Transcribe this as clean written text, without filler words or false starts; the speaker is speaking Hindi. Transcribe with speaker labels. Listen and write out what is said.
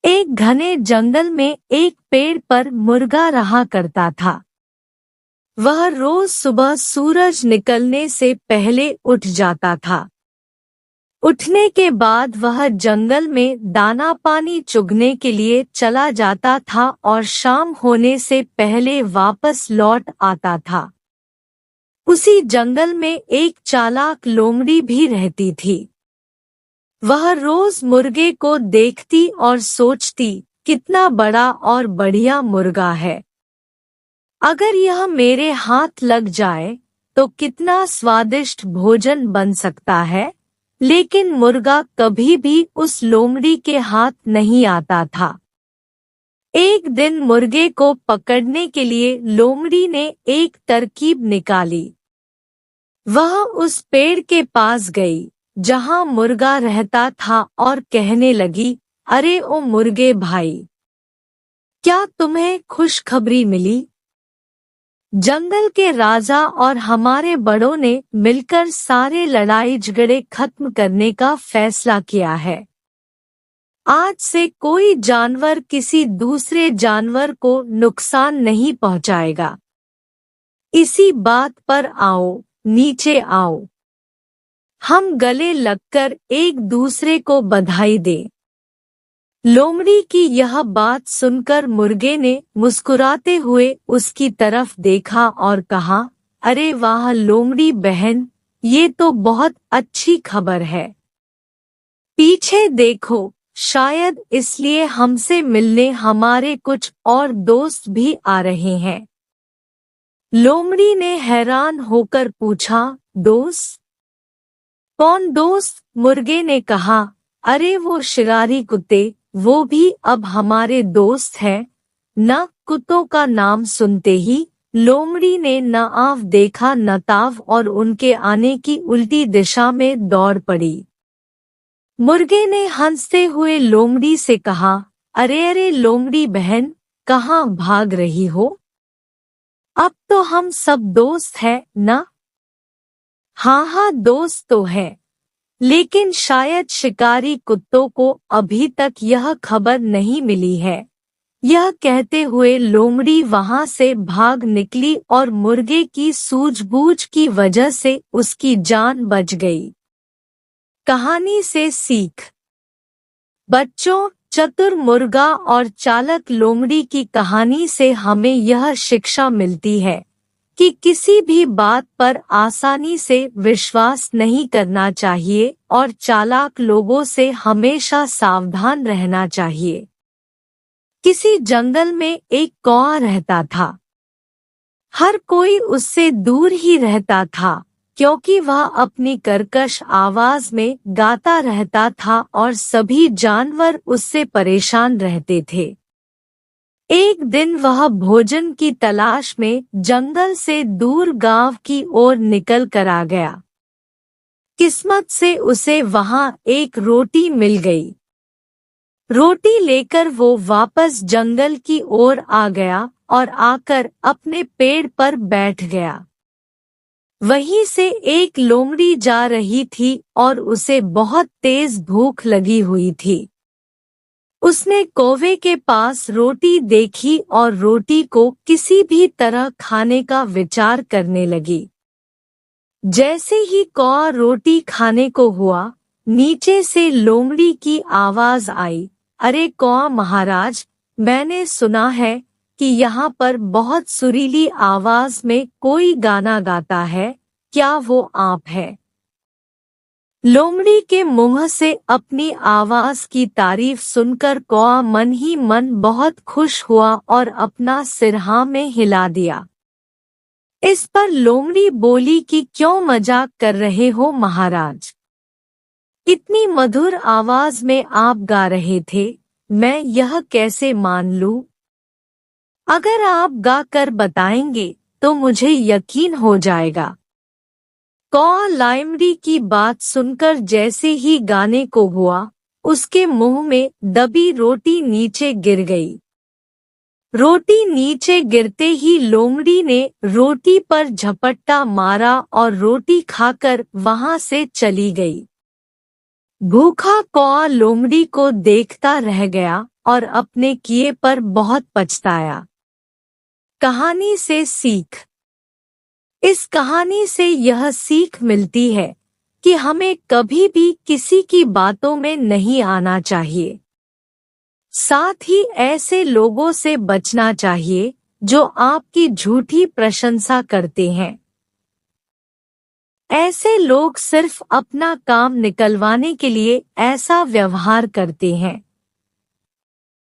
Speaker 1: एक घने जंगल में एक पेड़ पर मुर्गा रहा करता था। वह रोज सुबह सूरज निकलने से पहले उठ जाता था। उठने के बाद वह जंगल में दाना पानी चुगने के लिए चला जाता था और शाम होने से पहले वापस लौट आता था। उसी जंगल में एक चालाक लोमड़ी भी रहती थी। वह रोज मुर्गे को देखती और सोचती, कितना बड़ा और बढ़िया मुर्गा है। अगर यह मेरे हाथ लग जाए तो कितना स्वादिष्ट भोजन बन सकता है। लेकिन मुर्गा कभी भी उस लोमड़ी के हाथ नहीं आता था। एक दिन मुर्गे को पकड़ने के लिए लोमड़ी ने एक तरकीब निकाली। वह उस पेड़ के पास गई जहां मुर्गा रहता था और कहने लगी, अरे ओ मुर्गे भाई, क्या तुम्हें खुशखबरी मिली? जंगल के राजा और हमारे बड़ों ने मिलकर सारे लड़ाई झगड़े खत्म करने का फैसला किया है। आज से कोई जानवर किसी दूसरे जानवर को नुकसान नहीं पहुंचाएगा। इसी बात पर आओ, नीचे आओ। हम गले लगकर एक दूसरे को बधाई दें। लोमड़ी की यह बात सुनकर मुर्गे ने मुस्कुराते हुए उसकी तरफ देखा और कहा, अरे वाह लोमड़ी बहन, ये तो बहुत अच्छी खबर है। पीछे देखो, शायद इसलिए हमसे मिलने हमारे कुछ और दोस्त भी आ रहे हैं। लोमड़ी ने हैरान होकर पूछा, दोस्त? कौन दोस्त? मुर्गे ने कहा, अरे वो शिकारी कुत्ते, वो भी अब हमारे दोस्त हैं। न कुत्तों का नाम सुनते ही लोमड़ी ने न आव देखा न ताव और उनके आने की उल्टी दिशा में दौड़ पड़ी। मुर्गे ने हंसते हुए लोमड़ी से कहा, अरे अरे लोमड़ी बहन, कहाँ भाग रही हो? अब तो हम सब दोस्त हैं ना? हाँ हाँ, दोस्त तो है, लेकिन शायद शिकारी कुत्तों को अभी तक यह खबर नहीं मिली है। यह कहते हुए लोमड़ी वहां से भाग निकली और मुर्गे की सूझबूझ की वजह से उसकी जान बच गई। कहानी से सीख। बच्चों, चतुर मुर्गा और चालाक लोमड़ी की कहानी से हमें यह शिक्षा मिलती है कि किसी भी बात पर आसानी से विश्वास नहीं करना चाहिए और चालाक लोगों से हमेशा सावधान रहना चाहिए। किसी जंगल में एक कौआ रहता था। हर कोई उससे दूर ही रहता था क्योंकि वह अपनी कर्कश आवाज में गाता रहता था और सभी जानवर उससे परेशान रहते थे। एक दिन वह भोजन की तलाश में जंगल से दूर गांव की ओर निकल कर आ गया। किस्मत से उसे वहां एक रोटी मिल गई। रोटी लेकर वो वापस जंगल की ओर आ गया और आकर अपने पेड़ पर बैठ गया। वहीं से एक लोमड़ी जा रही थी और उसे बहुत तेज भूख लगी हुई थी। उसने कौवे के पास रोटी देखी और रोटी को किसी भी तरह खाने का विचार करने लगी। जैसे ही कौवा रोटी खाने को हुआ, नीचे से लोमड़ी की आवाज आई, अरे कौवा महाराज, मैंने सुना है कि यहाँ पर बहुत सुरीली आवाज में कोई गाना गाता है, क्या वो आप है? लोमड़ी के मुंह से अपनी आवाज की तारीफ सुनकर कौवा मन ही मन बहुत खुश हुआ और अपना सिर हाँ में हिला दिया। इस पर लोमड़ी बोली कि क्यों मजाक कर रहे हो महाराज? इतनी मधुर आवाज में आप गा रहे थे, मैं यह कैसे मान लूं? अगर आप गा कर बताएंगे तो मुझे यकीन हो जाएगा। कौवा लोमड़ी की बात सुनकर जैसे ही गाने को हुआ, उसके मुंह में दबी रोटी नीचे गिर गई। रोटी नीचे गिरते ही लोमड़ी ने रोटी पर झपट्टा मारा और रोटी खाकर वहां से चली गई। भूखा कौआ लोमड़ी को देखता रह गया और अपने किए पर बहुत पछताया। कहानी से सीख। इस कहानी से यह सीख मिलती है कि हमें कभी भी किसी की बातों में नहीं आना चाहिए। साथ ही ऐसे लोगों से बचना चाहिए जो आपकी झूठी प्रशंसा करते हैं। ऐसे लोग सिर्फ अपना काम निकलवाने के लिए ऐसा व्यवहार करते हैं।